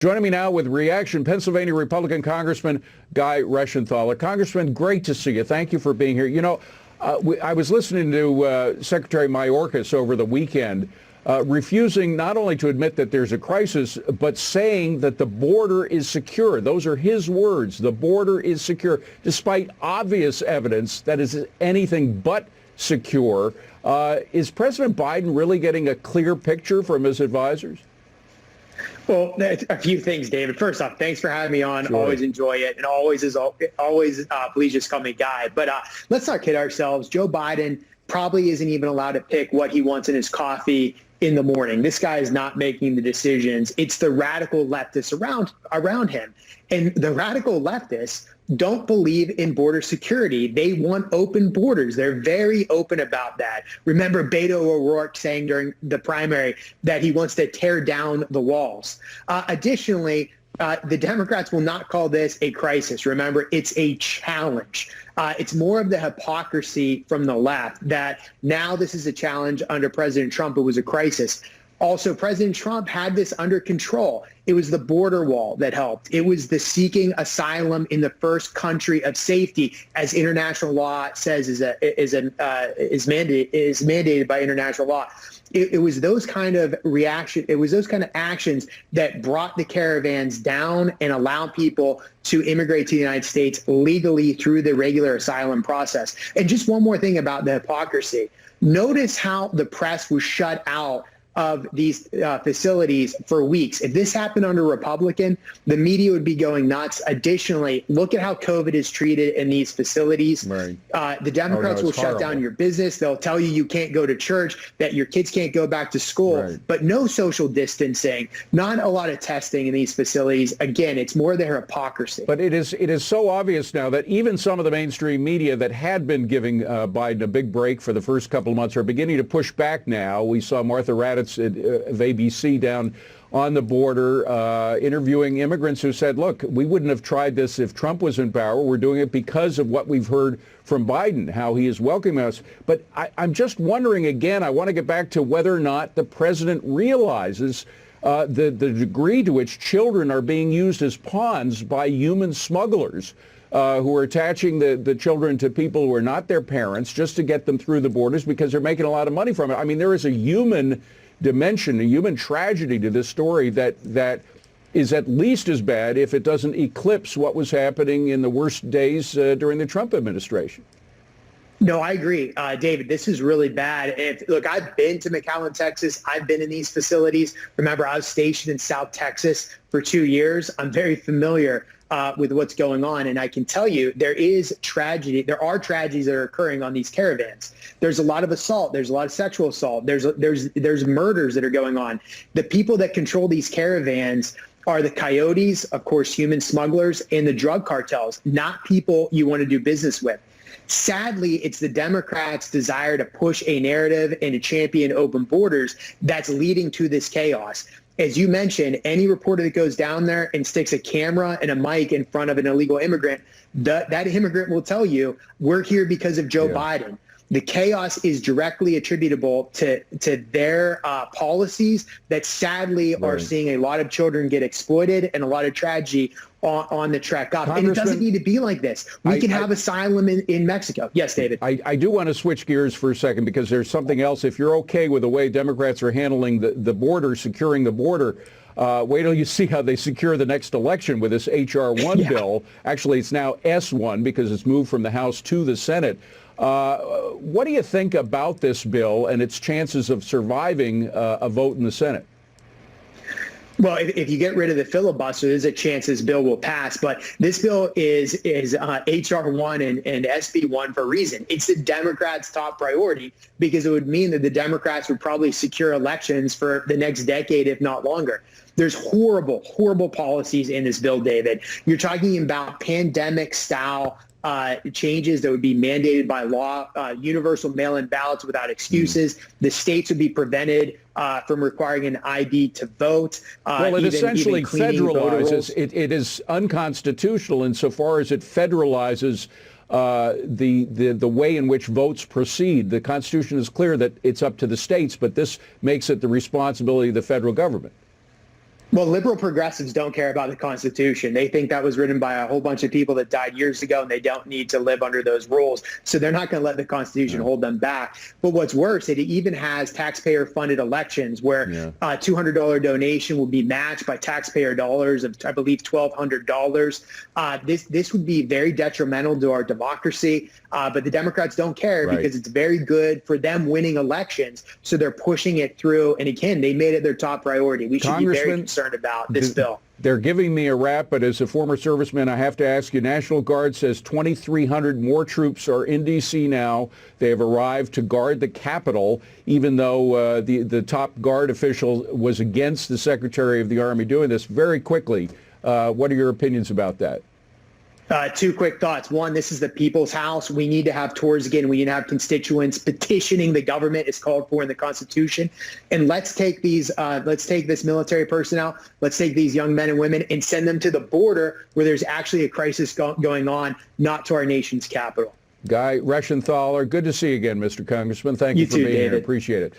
Joining me now with reaction, Pennsylvania Republican Congressman Guy Reschenthaler. Congressman, great to see you. Thank you for being here. You know, I was listening to Secretary Mayorkas over the weekend, refusing not only to admit that there's a crisis, but saying that the border is secure. Those are his words. The border is secure, despite obvious evidence that is anything but secure. Is President Biden really getting a clear picture from his advisors? Well, a few things, David. First off, thanks for having me on. Sure. Always enjoy it, and always please just call me Guy. But let's not kid ourselves. Joe Biden probably isn't even allowed to pick what he wants in his coffee in the morning. This guy is not making the decisions. It's the radical leftists around him, and the radical leftists don't believe in border security. They want open borders. They're very open about that. Remember Beto O'Rourke saying during the primary that he wants to tear down the walls. Additionally, the Democrats will not call this a crisis. Remember, it's a challenge. It's more of the hypocrisy from the left that now this is a challenge under President Trump. It was a crisis. Also, President Trump had this under control. It was the border wall that helped. It was the seeking asylum in the first country of safety, as international law says is mandated by international law. It was those kind of reaction. It was those kind of actions that brought the caravans down and allowed people to immigrate to the United States legally through the regular asylum process. And just one more thing about the hypocrisy. Notice how the press was shut out of these facilities for weeks. If this happened under Republican, the media would be going nuts. Additionally, look at how COVID is treated in these facilities. Right. The Democrats will shut down your business. They'll tell you can't go to church, that your kids can't go back to school, right. But no social distancing, not a lot of testing in these facilities. Again, it's more their hypocrisy. But it is so obvious now that even some of the mainstream media that had been giving Biden a big break for the first couple of months are beginning to push back now. We saw Martha Raddatz of ABC down on the border interviewing immigrants who said, look, we wouldn't have tried this if Trump was in power. We're doing it because of what we've heard from Biden, how he is welcoming us. But I'm just wondering again, I want to get back to whether or not the president realizes the degree to which children are being used as pawns by human smugglers who are attaching the children to people who are not their parents just to get them through the borders because they're making a lot of money from it. I mean, there is a human dimension, a human tragedy to this story that is at least as bad, if it doesn't eclipse what was happening in the worst days during the Trump administration. No, I agree, David. This is really bad. Look, I've been to McAllen, Texas. I've been in these facilities. Remember, I was stationed in South Texas for 2 years. I'm very familiar with what's going on, and I can tell you there is tragedy. There are tragedies that are occurring on these caravans. There's a lot of assault. There's a lot of sexual assault. There's murders that are going on. The people that control these caravans are the coyotes, of course, human smugglers, and the drug cartels, not people you want to do business with. Sadly, it's the Democrats' desire to push a narrative and to champion open borders that's leading to this chaos. As you mentioned, any reporter that goes down there and sticks a camera and a mic in front of an illegal immigrant, that immigrant will tell you, we're here because of Joe Biden. The chaos is directly attributable to their policies that sadly are seeing a lot of children get exploited and a lot of tragedy on the trek up. And it doesn't need to be like this. We can have asylum in Mexico. Yes, David. I do want to switch gears for a second because there's something else. If you're okay with the way Democrats are handling the border, securing the border, wait till you see how they secure the next election with this H.R. 1 bill. Actually, it's now S1 because it's moved from the House to the Senate. What do you think about this bill and its chances of surviving a vote in the Senate? Well, if you get rid of the filibuster, there's a chance this bill will pass. But this bill is H.R. 1 and SB 1 for a reason. It's the Democrats' top priority because it would mean that the Democrats would probably secure elections for the next decade, if not longer. There's horrible, horrible policies in this bill, David. You're talking about pandemic-style changes that would be mandated by law, universal mail-in ballots without excuses. The states would be prevented from requiring an ID to vote. Well, it essentially federalizes. It is unconstitutional insofar as it federalizes the way in which votes proceed. The Constitution is clear that it's up to the states, but this makes it the responsibility of the federal government. Well, liberal progressives don't care about the Constitution. They think that was written by a whole bunch of people that died years ago, and they don't need to live under those rules. So they're not going to let the Constitution hold them back. But what's worse, it even has taxpayer-funded elections where a $200 donation will be matched by taxpayer dollars of, I believe, $1,200. This would be very detrimental to our democracy. But the Democrats don't care because it's very good for them winning elections. So they're pushing it through. And again, they made it their top priority. We should be very concerned about this bill. They're giving me a rap, but as a former serviceman, I have to ask you, National Guard says 2,300 more troops are in D.C. now. They have arrived to guard the Capitol, even though the top Guard official was against the Secretary of the Army doing this. Very quickly, what are your opinions about that? Two quick thoughts. One, this is the people's house. We need to have tours again. We need to have constituents petitioning the government as called for in the Constitution. And let's take this military personnel, let's take these young men and women and send them to the border where there's actually a crisis going on, not to our nation's capital. Guy Reschenthaler, good to see you again, Mr. Congressman. Thank you for being here. Appreciate it.